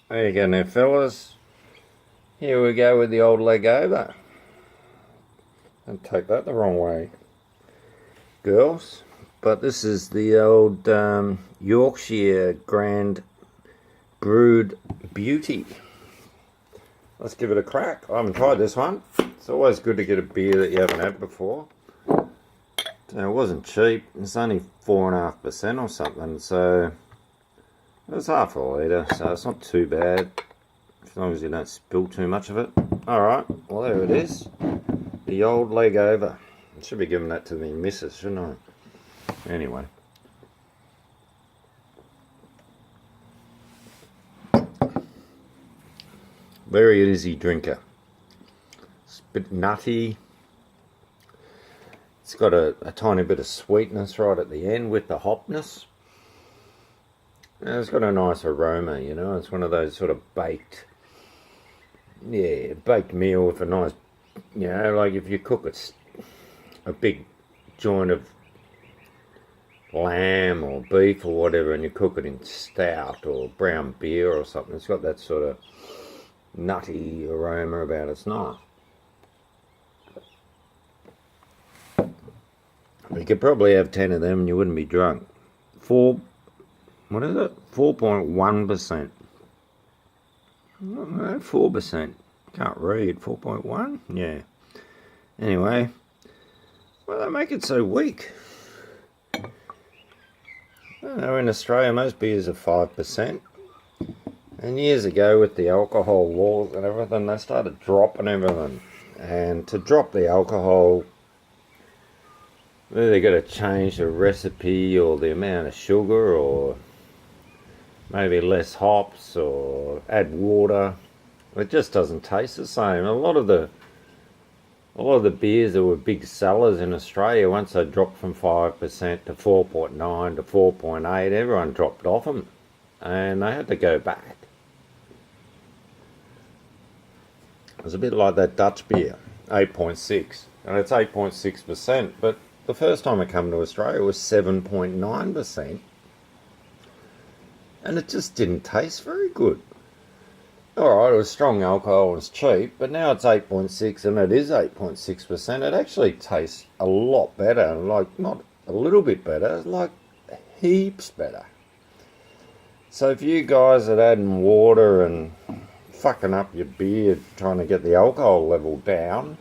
There you go now, fellas. Here we go with the old leg over. Don't take that the wrong way, girls. But this is the old Yorkshire Grand Brewed Beauty. Let's give it a crack. I haven't tried this one. It's always good to get a beer that you haven't had before. It wasn't cheap. It's only 4.5% or something, so it was half a litre, so it's not too bad as long as you don't spill too much of it. Alright, well there it is. The old leg over. I should be giving that to the missus, shouldn't I? Anyway. Very easy drinker. It's a bit nutty. It's got a tiny bit of sweetness right at the end with the hopness. And it's got a nice aroma, you know. It's one of those sort of baked meal with a nice, you know, like if you cook a big joint of lamb or beef or whatever and you cook it in stout or brown beer or something, it's got that sort of nutty aroma about it. It's nice. You could probably have 10 of them and you wouldn't be drunk. What is it? 4.1%. No, 4%. Can't read. 4.1? Yeah. Anyway, well, they make it so weak. I don't know, in Australia, most beers are 5%. And years ago, with the alcohol laws and everything, they started dropping everything. And to drop the alcohol, they're going to change the recipe or the amount of sugar or maybe less hops or add water. It just doesn't taste the same. A lot of the beers that were big sellers in Australia, once they dropped from 5% to 4.9 to 4.8, everyone dropped off them and they had to go back. It was a bit like that Dutch beer, 8.6, and it's 8.6%, but the first time it came to Australia it was 7.9%. And it just didn't taste very good. Alright, it was strong alcohol, it was cheap, but now it's 8.6 and it is 8.6%. It actually tastes a lot better, like not a little bit better, like heaps better. So if you guys are adding water and fucking up your beer trying to get the alcohol level down,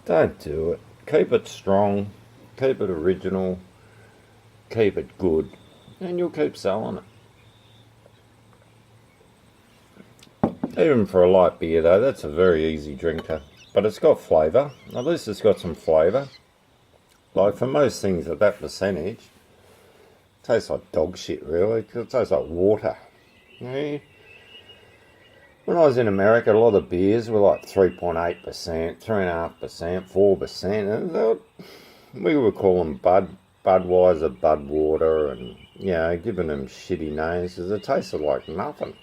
don't do it. Keep it strong, keep it original, keep it good, and you'll keep selling it. Even for a light beer though, that's a very easy drinker. But it's got flavour. At least it's got some flavour. Like for most things at that percentage, it tastes like dog shit really. It tastes like water. Yeah. When I was in America, a lot of beers were like 3.8%, 3.5%, 4%. And we would call them Budweiser, Budwater, and, you know, giving them shitty names because it tasted like nothing.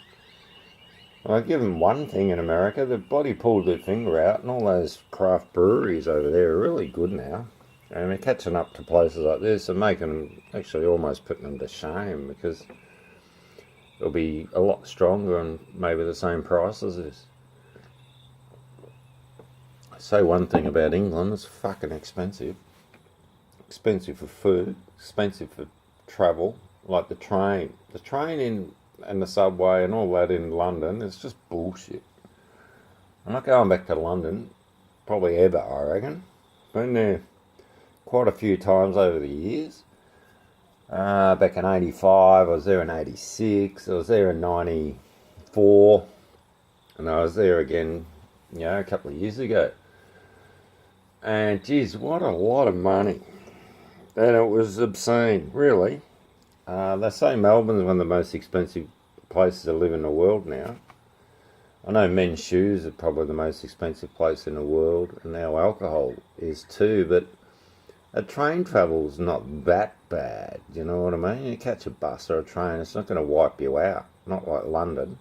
Well, I give them one thing in America, the bloody pulled their finger out, and all those craft breweries over there are really good now. And they're catching up to places like this and making them, actually almost putting them to shame because it'll be a lot stronger and maybe the same price as this. I say one thing about England, it's fucking expensive. Expensive for food, expensive for travel, like the train. The train and the subway and all that in London, it's just bullshit. I'm not going back to London, probably ever, I reckon. Been there quite a few times over the years. Back in 85, I was there in 86, I was there in 94, and I was there again, you know, a couple of years ago. And geez, what a lot of money. And it was obscene, really. They say Melbourne's one of the most expensive places to live in the world now. I know men's shoes are probably the most expensive place in the world, and now alcohol is too, but a train travel's not that bad, you know what I mean? You catch a bus or a train, it's not going to wipe you out, not like London.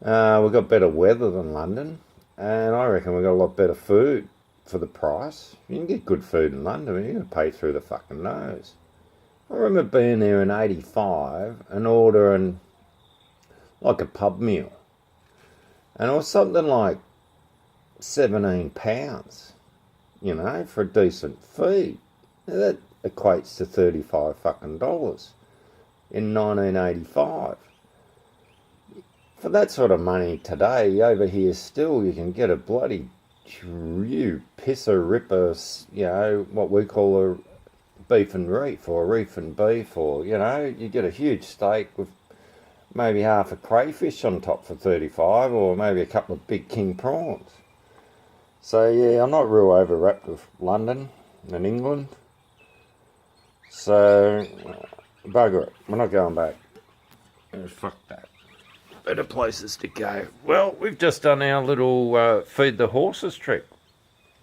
We've got better weather than London, and I reckon we've got a lot better food for the price. You can get good food in London, but you're going to pay through the fucking nose. I remember being there in 85 and ordering like a pub meal. And it was something like £17, you know, for a decent feed. Now that equates to 35 fucking dollars in 1985. For that sort of money today, over here still, you can get a bloody pisser ripper, you know, what we call a beef and reef, or reef and beef, or, you know, you get a huge steak with maybe half a crayfish on top for 35, or maybe a couple of big king prawns. So yeah, I'm not real overwrapped with London and England. So, bugger it, we're not going back. Fuck that. Better places to go. Well, we've just done our little feed the horses trick.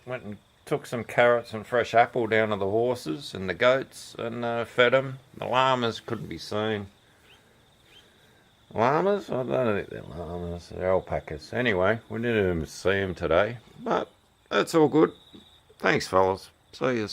Went and took some carrots and fresh apple down to the horses and the goats and fed them. The llamas couldn't be seen. Llamas? I don't think they're llamas. They're alpacas. Anyway, we didn't even see them today. But that's all good. Thanks, fellas. See you.